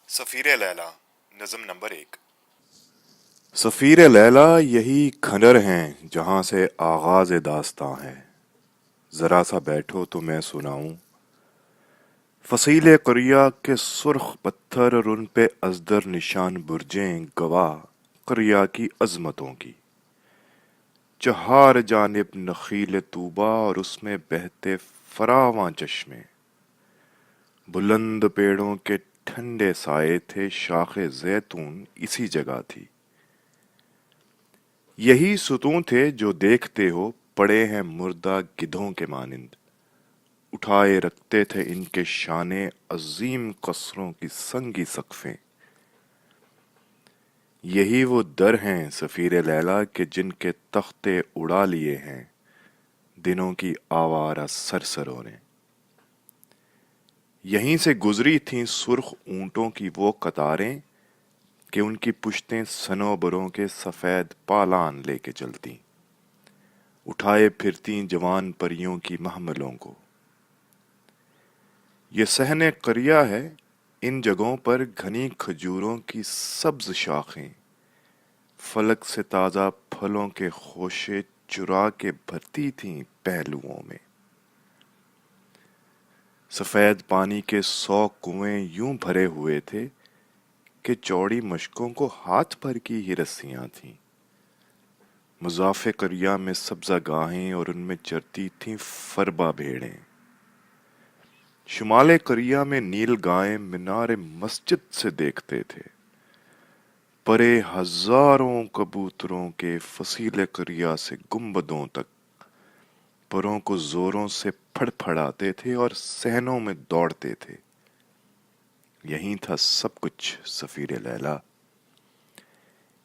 सफीर लैला नज़म नंबर 1। सफीर लैला यही खंडर हैं जहां से आगाज दास्तां है। जरा सा बैठो तो मैं सुनाऊं फसीले करिया के सुर्ख पत्थर और उन पे अजदर निशान बुर्जें गवाह करिया की अजमतों की। चहार जानिब नखील तूबा और उसमें बहते फरावां चश्मे। बुलंद पेड़ों के ठंडे साए थे, शाखे जैतून इसी जगह थी। यही सुतूं थे जो देखते हो पड़े हैं मुर्दा गिधों के मानिंद। उठाए रखते थे इनके शाने अजीम कसरों की संगी सकफें। यही वो दर हैं सफीर लैला के जिनके तख्ते उड़ा लिए हैं दिनों की आवारा सरसरों ने। यहीं से गुजरी थीं सुर्ख ऊंटों की वो कतारें कि उनकी पुश्तें सनोबरों के सफेद पालान लेके चलती। उठाए फिरती जवान परियों की महमलों को। ये सहने करिया है, इन जगहों पर घनी खजूरों की सब्ज शाखें फलक से ताजा फलों के खोशे चुरा के भरती थीं पहलुओं में। सफेद पानी के 100 कुएं यूं भरे हुए थे कि चौड़ी मशकों को हाथ भर की ही रस्सियां थीं। मुजाफे करिया में सब्जा गाहें और उनमें चरती थीं फरबा भेड़ें। शुमाले करिया में नील गायें मीनारे मस्जिद से देखते थे। परे हजारों कबूतरों के फसीले करिया से गुंबदों तक परों को जोरों से फड़फड़ाते थे और सहनों में दौड़ते थे। यहीं था सब कुछ सफीर लैला।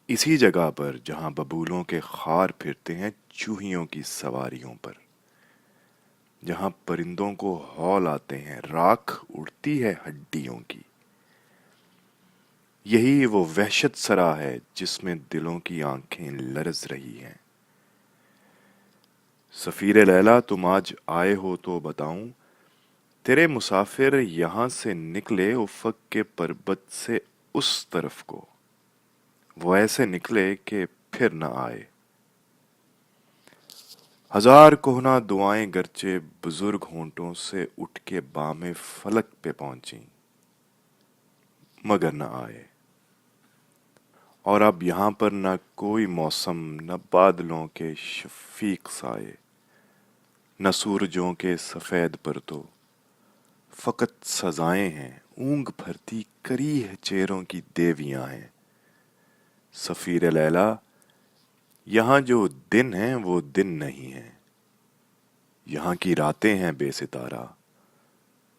इसी जगह पर जहां बबूलों के खार फिरते हैं चूहियों की सवारियों पर। जहां परिंदों को हौल आते हैं, राख उड़ती है हड्डियों की। यही वो वहशत सरा है जिसमें दिलों की आंखें लरज रही हैं। सफीर लैला तुम आज आए हो तो बताऊं, तेरे मुसाफिर यहां से निकले उफक के पर्वत से उस तरफ को। वो ऐसे निकले कि फिर न आए। हजार कोहना दुआएं गरचे बुजुर्ग होंठों से उठ के बामे फलक पे पहुंची मगर न आए। और अब यहां पर न कोई मौसम, न बादलों के शफीक साए, न सूरजों के सफेद परतों। फकत सजाएं हैं ऊंग भरती करीह चेहरों की देवियां हैं। सफीर लैला यहां जो दिन है वो दिन नहीं है। यहां की रातें हैं बेसितारा,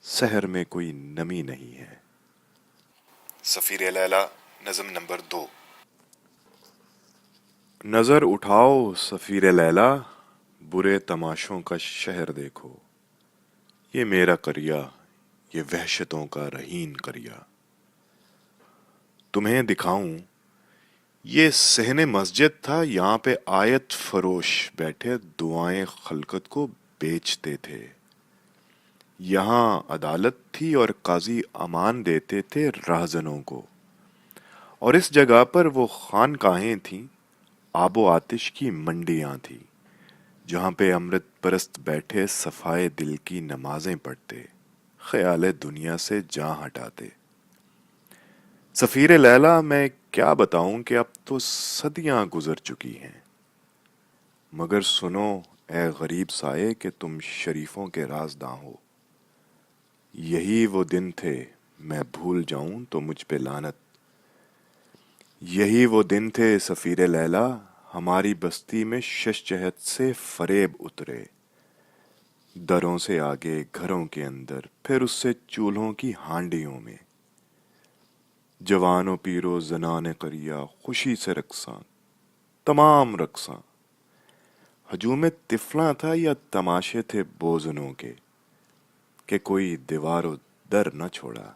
शहर में कोई नमी नहीं है। सफीर लैला नज़म नंबर 2। नजर उठाओ सफीर लैला, बुरे तमाशों का शहर देखो। ये मेरा करिया, ये वहशतों का रहीन करिया। तुम्हें दिखाऊं, ये सहने मस्जिद था। यहाँ पे आयत फरोश बैठे दुआएं खलकत को बेचते थे। यहाँ अदालत थी और काजी अमान देते थे राहजनों को। और इस जगह पर वो खानकाहें थीं, आबो आतिश की मंडियां थी, जहां पे अमृत परस्त बैठे सफाए दिल की नमाजें पढ़ते, ख्याल दुनिया से जां हटाते। सफीर लैला मैं क्या बताऊं कि अब तो सदियां गुजर चुकी हैं। मगर सुनो ए गरीब साये कि तुम शरीफों के राजदां हो। यही वो दिन थे, मैं भूल जाऊं तो मुझ पे लानत। यही वो दिन थे सफीर लैला, हमारी बस्ती में शशचहत से फरेब उतरे। दरों से आगे घरों के अंदर, फिर उससे चूल्हों की हांडियों में। जवानों पीरो जनाने करिया खुशी से रक्सां, तमाम रक्सां। हजूम तिफला था या तमाशे थे बोजनों के कि कोई दीवारों दर न छोड़ा।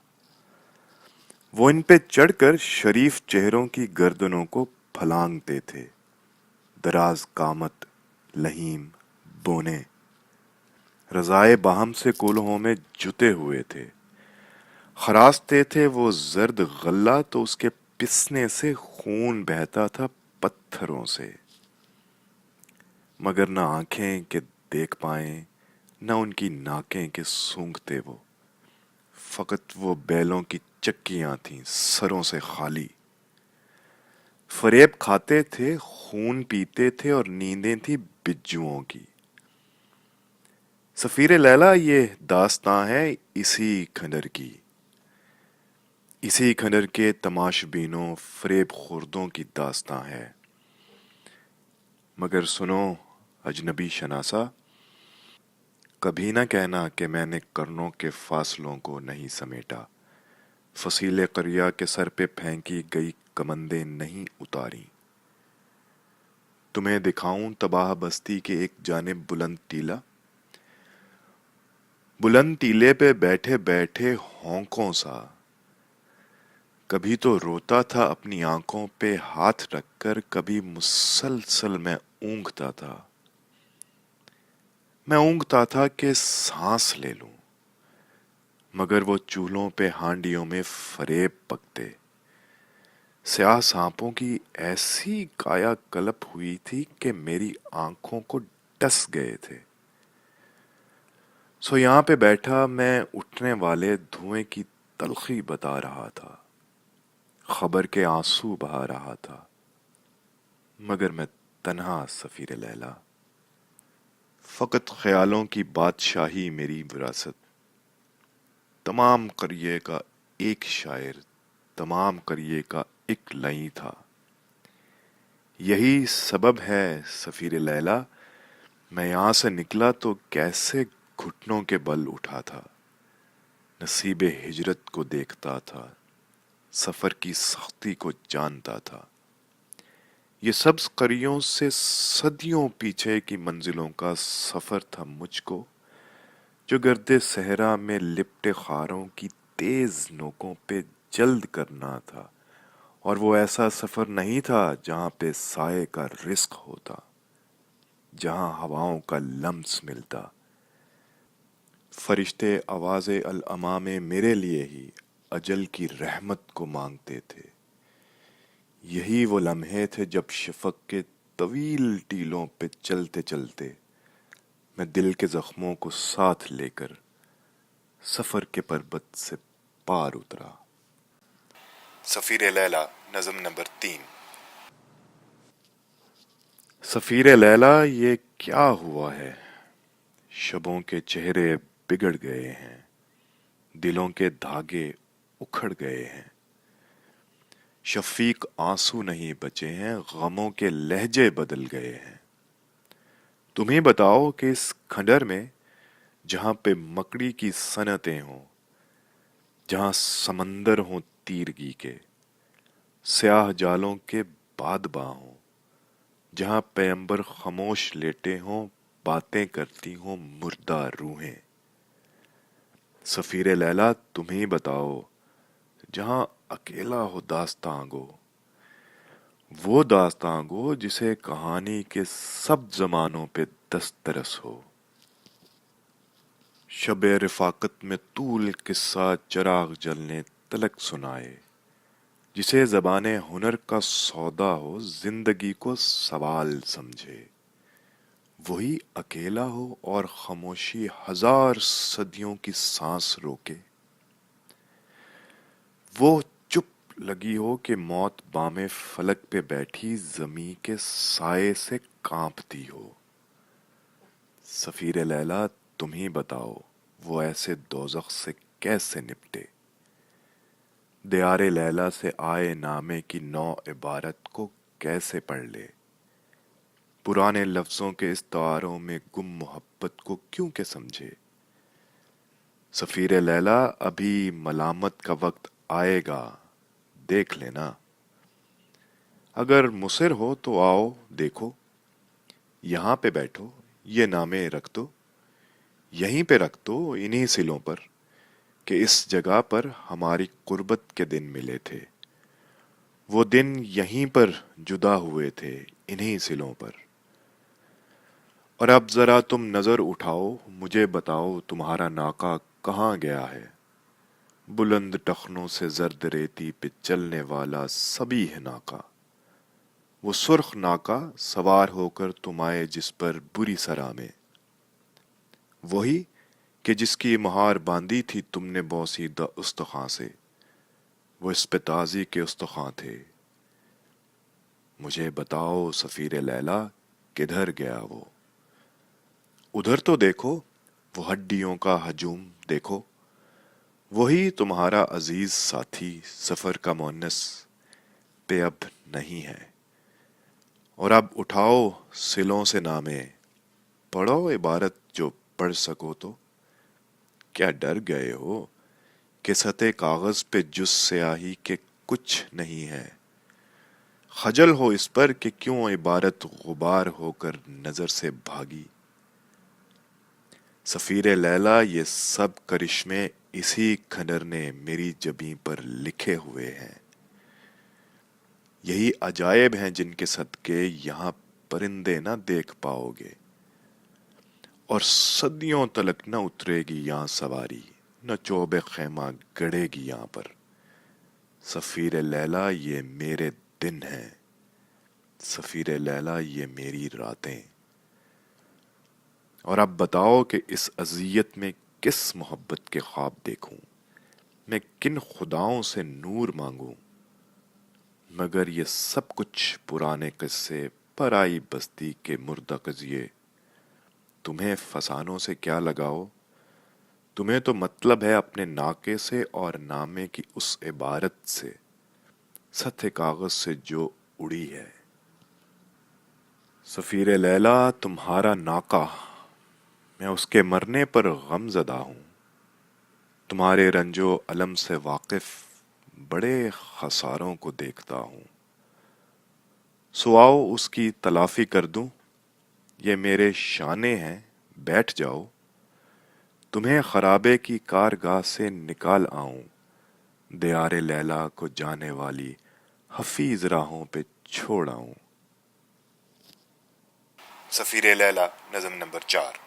वो इन पे चढ़कर शरीफ चेहरों की गर्दनों को फलांगते थे। दराज कामत, लहीम, बोने रजाए बाहम से कोल्हों में जुते हुए थे। خراستے تھے وہ زرد غلہ تو اس کے پسنے سے خون بہتا تھا پتھروں سے، مگر نہ آنکھیں کہ دیکھ پائیں، نہ ان کی ناکیں کہ سونگھتے وہ، فقط وہ بیلوں کی چکیاں تھیں سروں سے خالی، فریب کھاتے تھے خون پیتے تھے اور نیندیں تھی بجوؤں کی۔ سفیر لیلا یہ داستاں ہے اسی کھنڈر کی، اسی کھنڈر کے تماش بینوں فریب خوردوں کی داستاں ہے۔ مگر سنو اجنبی شناسا، کبھی نہ کہنا کہ میں نے کرنوں کے فاصلوں کو نہیں سمیٹا، فصیل قریہ کے سر پہ پھینکی گئی کمندیں نہیں اتاری، تمہیں دکھاؤں تباہ بستی کے ایک جانب بلند ٹیلا، بلند ٹیلے پہ بیٹھے بیٹھے ہونکوں سا، کبھی تو روتا تھا اپنی آنکھوں پہ ہاتھ رکھ کر، کبھی مسلسل میں اونگتا تھا کہ سانس لے لوں، مگر وہ چولہوں پہ ہانڈیوں میں فریب پکتے، سیاہ سانپوں کی ایسی کایا کلپ ہوئی تھی کہ میری آنکھوں کو ڈس گئے تھے۔ سو یہاں پہ بیٹھا میں اٹھنے والے دھوئیں کی تلخی بتا رہا تھا، خبر کے آنسو بہا رہا تھا، مگر میں تنہا سفیر لیلا، فقط خیالوں کی بادشاہی میری وراثت، تمام قریے کا ایک شاعر، تمام قریے کا ایک لئیں تھا، یہی سبب ہے سفیر لیلا میں یہاں سے نکلا تو کیسے گھٹنوں کے بل اٹھا تھا، نصیب ہجرت کو دیکھتا تھا، سفر کی سختی کو جانتا تھا، یہ سبز قریوں سے صدیوں پیچھے کی منزلوں کا سفر تھا مجھ کو، جو گرد صحرا میں لپٹے خاروں کی تیز نوکوں پہ جلد کرنا تھا، اور وہ ایسا سفر نہیں تھا جہاں پہ سائے کا رزق ہوتا، جہاں ہواؤں کا لمس ملتا، فرشتے آواز العما میں میرے لیے ہی اجل کی رحمت کو مانگتے تھے، یہی وہ لمحے تھے جب شفق کے طویل ٹیلوں پہ چلتے چلتے میں دل کے زخموں کو ساتھ لے کر سفر کے پربت سے پار اترا۔ سفیر لیلا، نظم نمبر 3۔ سفیر لیلا یہ کیا ہوا ہے، شبوں کے چہرے بگڑ گئے ہیں، دلوں کے دھاگے اکھڑ گئے ہیں، شفیق آنسو نہیں بچے ہیں، غموں کے لہجے بدل گئے ہیں، تمہیں بتاؤ کہ اس کھنڈر میں جہاں پہ مکڑی کی صنعتیں ہوں، جہاں سمندر ہوں تیرگی کے، سیاہ جالوں کے بادباں ہوں، جہاں پیمبر خاموش لیٹے ہوں، باتیں کرتی ہوں مردہ روحیں، سفیر لیلا تمہیں بتاؤ جہاں اکیلا ہو داستاں گو، وہ داستاں گو جسے کہانی کے سب زمانوں پہ دسترس ہو، شب رفاقت میں طول قصہ چراغ جلنے تلک سنائے، جسے زبان ہنر کا سودا ہو زندگی کو سوال سمجھے، وہی اکیلا ہو اور خاموشی ہزار صدیوں کی سانس روکے، وہ چپ لگی ہو کہ موت بام فلک پہ بیٹھی زمیں کے سائے سے کانپتی ہو، سفیر لیلا تم ہی بتاؤ وہ ایسے دوزخ سے کیسے نپٹے، دیار لیلا سے آئے نامے کی نو عبارت کو کیسے پڑھ لے، پرانے لفظوں کے استعاروں میں گم محبت کو کیوں کہ سمجھے، سفیر لیلا ابھی ملامت کا وقت آئے گا دیکھ لینا، اگر مصر ہو تو آؤ دیکھو، یہاں پہ بیٹھو یہ نامے رکھ دو، یہیں پہ رکھ دو انہی سلوں پر کہ اس جگہ پر ہماری قربت کے دن ملے تھے، وہ دن یہیں پر جدا ہوئے تھے انہی سلوں پر، اور اب ذرا تم نظر اٹھاؤ مجھے بتاؤ تمہارا ناکا کہاں گیا ہے، बुलंद टखनों से जर्द रेती पे चलने वाला सभी है नाका। वो सुर्ख नाका सवार होकर तुम आए जिस पर बुरी सरा में, वही कि जिसकी महार बांधी थी तुमने बौसीदा उस्तखां से, वो इस पे ताजी के उस्तखां थे। मुझे बताओ सफीर लैला किधर गया वो? उधर तो देखो, वो हड्डियों का हजूम देखो, वही तुम्हारा अजीज साथी सफर का मुअन्नस पे अब नहीं है। और अब उठाओ सिलों से नामे, पढ़ो इबारत जो पढ़ सको तो। क्या डर गए हो कि सतह कागज पे जुस स्याही के कुछ नहीं है? खजल हो इस पर कि क्यों इबारत गुबार होकर नजर से भागी। सफीर लैला ये सब करिश्मे इसी खंडर ने मेरी जबीं पर लिखे हुए हैं। यही अजायब हैं जिनके सदके यहाँ परिंदे ना देख पाओगे, और सदियों तलक न उतरेगी यहाँ सवारी, न चोबे खैमा गड़ेगी यहाँ पर। सफीर लैला ये मेरे दिन हैं, सफीर लैला ये मेरी रातें। और अब बताओ कि इस अजियत में किस मोहब्बत के ख्वाब देखूं, मैं किन खुदाओं से नूर मांगूं। मगर ये सब कुछ पुराने किस्से, पराई बस्ती के मुर्दा कजिए। तुम्हें फसानों से क्या लगाओ? तुम्हें तो मतलब है अपने नाके से और नामे की उस इबारत से, सत्य कागज से जो उड़ी है। सफीर लैला तुम्हारा नाका, मैं उसके मरने पर गमज़दा हूँ। तुम्हारे रंजो अलम से वाकिफ बड़े खसारों को देखता हूँ। सो आओ उसकी तलाफी कर दूं, ये मेरे शाने हैं, बैठ जाओ। तुम्हें खराबे की कारगाह से निकाल आऊं, दियारे लैला को जाने वाली हफीज राहों पे छोड़ आऊं। सफीर लैला नज़म नंबर 4।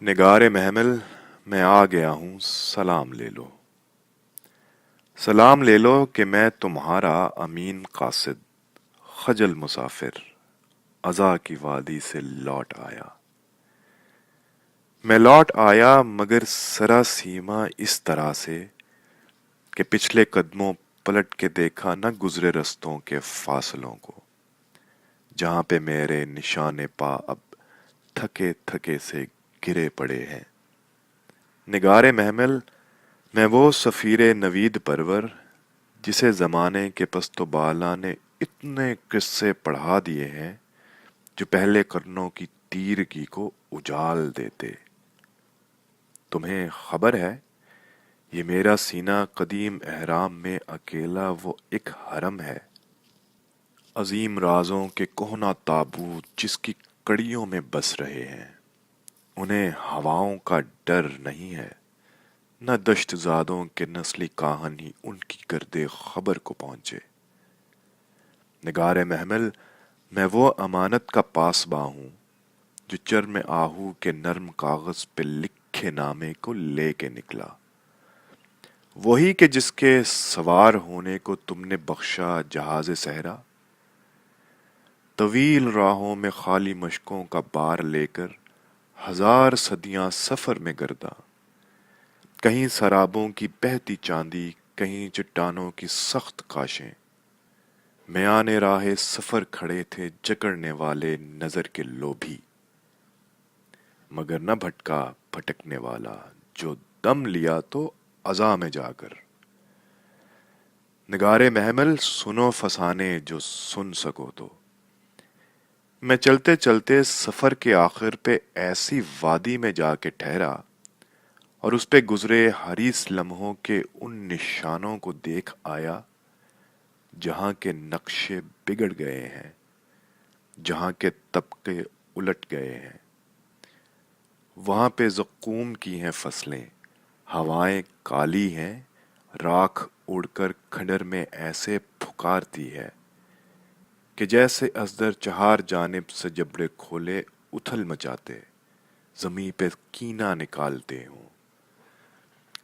निगारे महमल मैं आ गया हूँ, सलाम ले लो। सलाम ले लो कि मैं तुम्हारा अमीन कासिद, खजल मुसाफिर, अज़ा की वादी से लौट आया। मैं लौट आया मगर सरा सीमा इस तरह से कि पिछले कदमों पलट के देखा न गुजरे रस्तों के फासलों को, जहां पे मेरे निशाने पा अब थके थके से गिरे पड़े हैं। निगारे महमल मैं वो सफीरे नवीद परवर जिसे जमाने के पस्तो बाला ने इतने किस्से पढ़ा दिए हैं जो पहले करनों की तीरगी को उजाल देते। तुम्हें खबर है ये मेरा सीना कदीम एहराम में अकेला वो एक हरम है, अजीम राजों के कोहना ताबूत जिसकी कड़ियों में बस रहे हैं। उन्हें हवाओं का डर नहीं है, न दश्त ज़ादों के नस्ली कहानी उनकी गर्दे खबर को पहुंचे। निगारे महमल मैं वो अमानत का पासबा हूँ जो चर्म आहू के नर्म कागज पे लिखे नामे को लेके निकला, वही के जिसके सवार होने को तुमने बख्शा जहाज सहरा। तवील राहों में खाली मशकों का बार लेकर हजार सदियां सफर में गर्दा, कहीं सराबों की बहती चांदी, कहीं चट्टानों की सख्त काशें। मयाने राहे सफर खड़े थे जकड़ने वाले नजर के लोभी, मगर न भटका भटकने वाला जो दम लिया तो अज़ा में जाकर। निगारे महमल सुनो फसाने जो सुन सको तो। मैं चलते चलते सफर के आखिर पे ऐसी वादी में जाके ठहरा और उस पे गुजरे हरीस लम्हों के उन निशानों को देख आया जहां के नक्शे बिगड़ गए हैं, जहां के तबके उलट गए हैं। वहां पे ज़क़ूम की हैं फसलें, हवाएं काली हैं, राख उड़कर खंडर में ऐसे पुकारती है कि जैसे अजदर चहार जानिब से जबड़े खोले उथल मचाते, जमी पे कीना निकालते हों।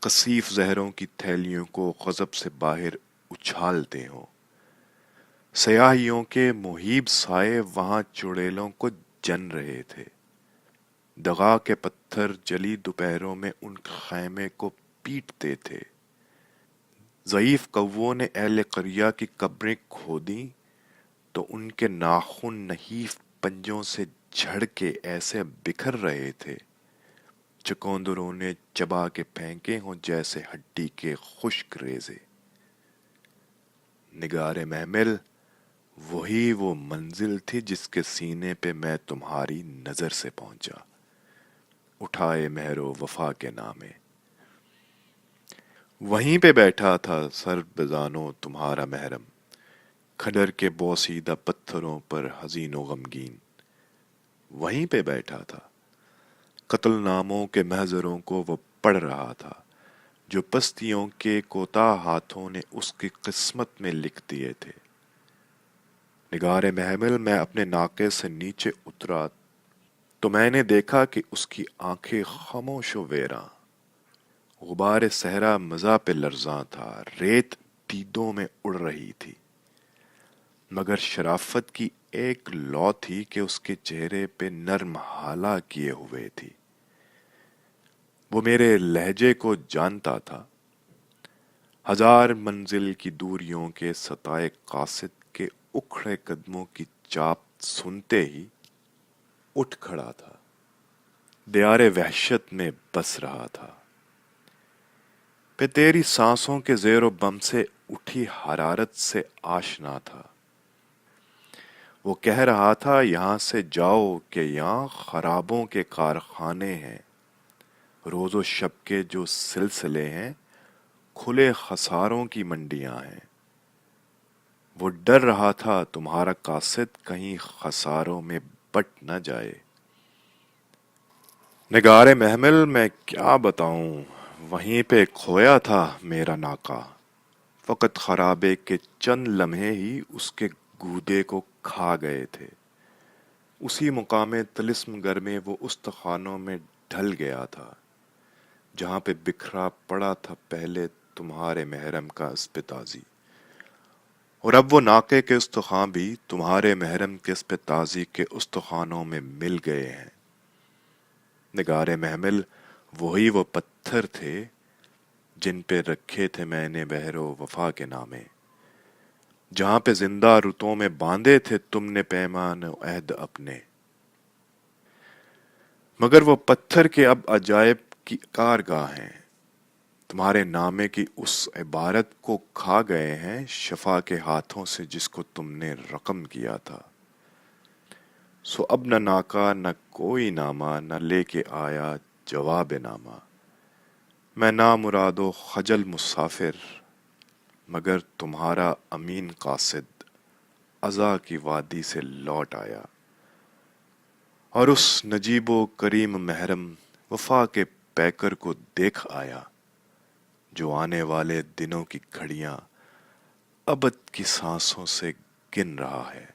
कसीफ जहरों की थैलियों को गजब से बाहर उछालते हों। सयाहियों के मुहीब साए वहां चुड़ैलों को जन रहे थे। दगा के पत्थर जली दोपहरों में उन खैमे को पीटते थे। ज़ईफ कौवों ने अहले क़रिया की कब्रें खोदी तो उनके नाखून नहीफ पंजों से झड़ के ऐसे बिखर रहे थे, चकोंदरों ने चबा के फेंके हों जैसे हड्डी के खुश्क रेजे। निगारे महमिल वही वो मंजिल थी जिसके सीने पे मैं तुम्हारी नजर से पहुंचा, उठाए महरो वफा के नामे। वहीं पे बैठा था सर बेजानो तुम्हारा महरम, खडर के बोसीदा पत्थरों पर हजीनो गमगीन। वहीं पे बैठा था, कत्ल नामों के महजरों को वो पढ़ रहा था जो पस्तियों के कोताह हाथों ने उसकी किस्मत में लिख दिए थे। निगारे महमिल मैं अपने नाके से नीचे उतरा तो मैंने देखा कि उसकी आंखें खामोश व वेरा, गुबार सहरा मज़ा पे लर्ज़ां था, रेत दीदों में उड़ रही थी, मगर शराफत की एक लौ थी कि उसके चेहरे पे नर्म हाला किए हुए थी। वो मेरे लहजे को जानता था। हजार मंजिल की दूरियों के सताए कासिद के उखड़े कदमों की चाप सुनते ही उठ खड़ा था, दियारे वहशत में बस रहा था। पे तेरी सांसों के ज़ेरो बम से उठी हरारत से आशना था। वो कह रहा था यहां से जाओ कि यहाँ खराबों के कारखाने हैं, रोज़ो शब के जो सिलसिले हैं खुले खसारों की मंडियां हैं। वो डर रहा था तुम्हारा कासिद कहीं खसारों में बट न जाए। निगारे महमिल मैं क्या बताऊं, वहीं पे खोया था मेरा नाका, फकत खराबे के चंद लम्हे ही उसके गूदे को खा गए थे। उसी मुकामे तिलिस्म गर में वो उस्तखानों में ढल गया था जहां पे बिखरा पड़ा था पहले तुम्हारे महरम का अस्पताजी, और अब वो नाके के उस्तखान भी तुम्हारे महरम के अस्पताजी के उस्तखानों में मिल गए हैं। निगारे महमिल वही वो पत्थर थे जिन पे रखे थे मैंने बहरो वफा के नामे, जहां पे जिंदा रुतों में बांधे थे तुमने पैमान अहद अपने, मगर वो पत्थर के अब अजायब की कारगाह हैं। तुम्हारे नामे की उस इबारत को खा गए हैं शफा के हाथों से जिसको तुमने रकम किया था। सो अब न नाका न कोई नामा न लेके आया जवाब नामा, मैं ना मुरादो खजल मुसाफिर मगर तुम्हारा अमीन कासिद अज़ा की वादी से लौट आया, और उस नजीबो करीम महरम वफा के पैकर को देख आया जो आने वाले दिनों की घड़ियां अबद की सांसों से गिन रहा है।